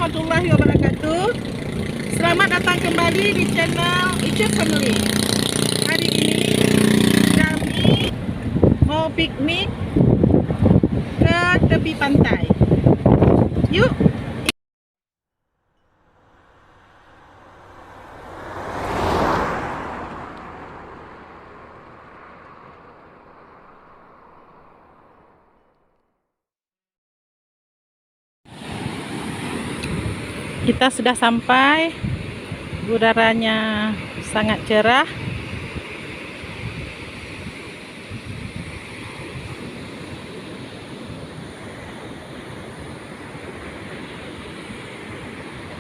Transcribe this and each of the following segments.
warahmatullahi wabarakatuh. Selamat datang kembali di channel Ica Family. Hari ini kami mau piknik ke tepi pantai. Yuk. Kita sudah sampai, udaranya sangat cerah.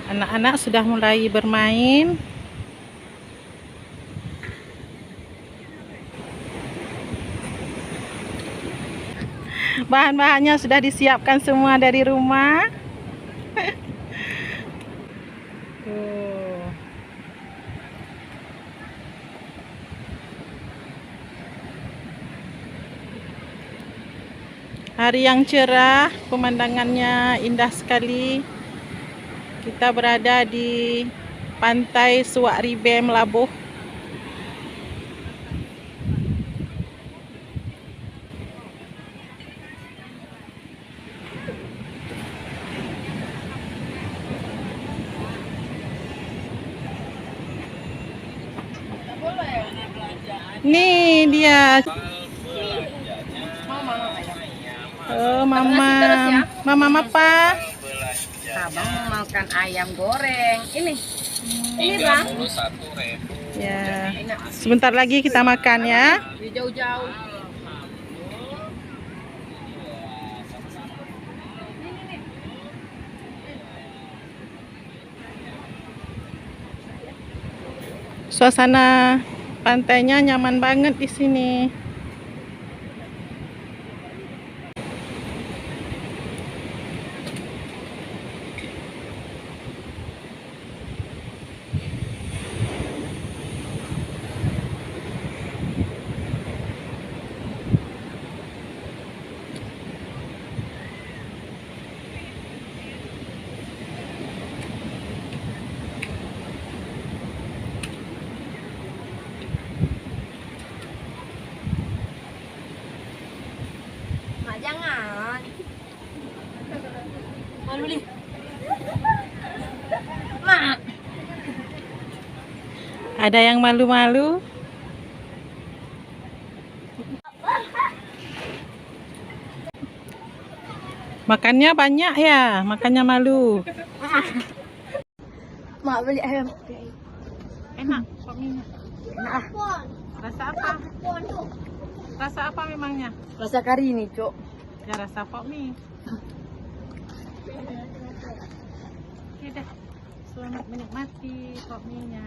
Anak-anak sudah mulai bermain. Bahan-bahannya sudah disiapkan semua dari rumah. Hari yang cerah, pemandangannya indah sekali. Kita berada di pantai Suak Ribem, Labuh. Nih dia. Oh, mama apa? Abang mau makan ayam goreng. Ini bang. Ya, sebentar lagi kita makan ya. Jauh-jauh. Suasana pantainya nyaman banget di sini. Mak jangan. Malu nih. Mak. Ada yang malu-malu? Makannya banyak ya, makannya malu. Mak beli ayam. Enak, suaminya. Enak. Rasa apa? Rasa apa memangnya? Rasa kari ini, Cok. Ya rasa pok mie. Oke deh, selamat menikmati pok mie-nya.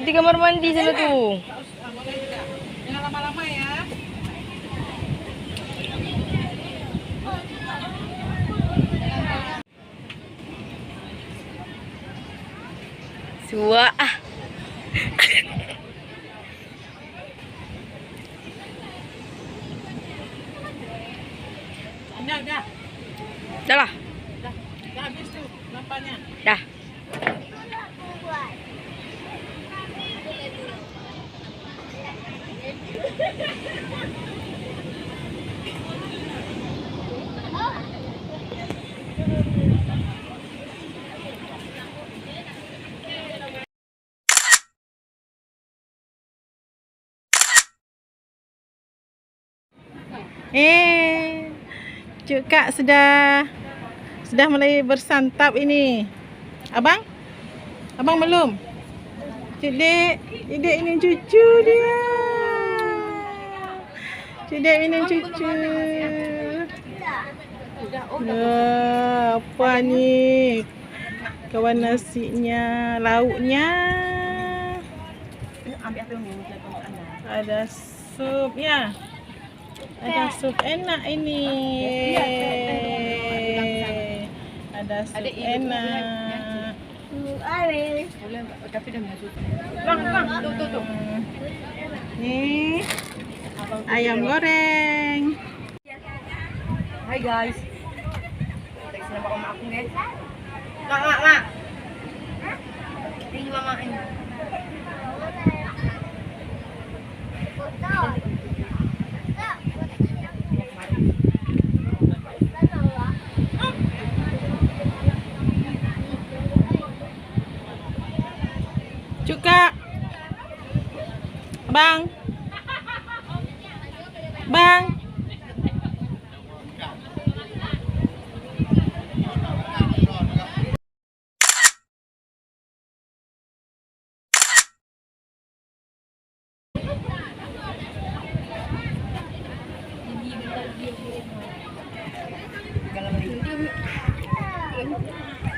Di kamar mandi sana tuh. Jangan lama-lama ya. Suak. Udah. Dah lah. Dah habis tuh lampanya. Dah. Cuk Kak sudah mulai bersantap ini. Abang belum? Cik Dek ini cucu dia. Cik Dek minum cucu. Apa ni? Kawan nasinya, lauknya. Ada supnya. Ada sup enak ini. Ada sup enak. Nih ayam goreng. Hai guys. Teks nama oma aku guys. Mak. Ini mama ini. Cuka. Bang.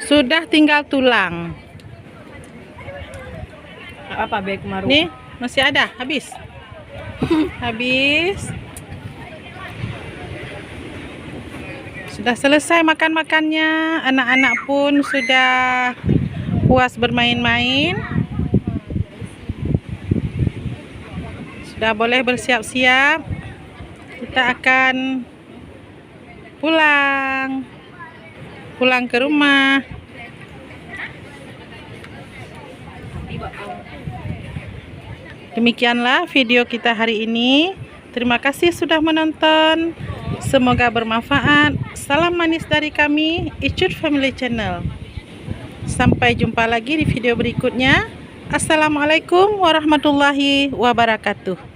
Sudah tinggal tulang. Apa baik maru? Nih, masih ada, habis. Habis. Sudah selesai makan-makannya. Anak-anak pun sudah puas bermain-main. Sudah boleh bersiap-siap. Kita akan pulang ke rumah. Demikianlah video kita hari ini. Terima kasih sudah menonton. Semoga bermanfaat. Salam manis dari kami, Icut Family Channel. Sampai jumpa lagi di video berikutnya. Assalamualaikum warahmatullahi wabarakatuh.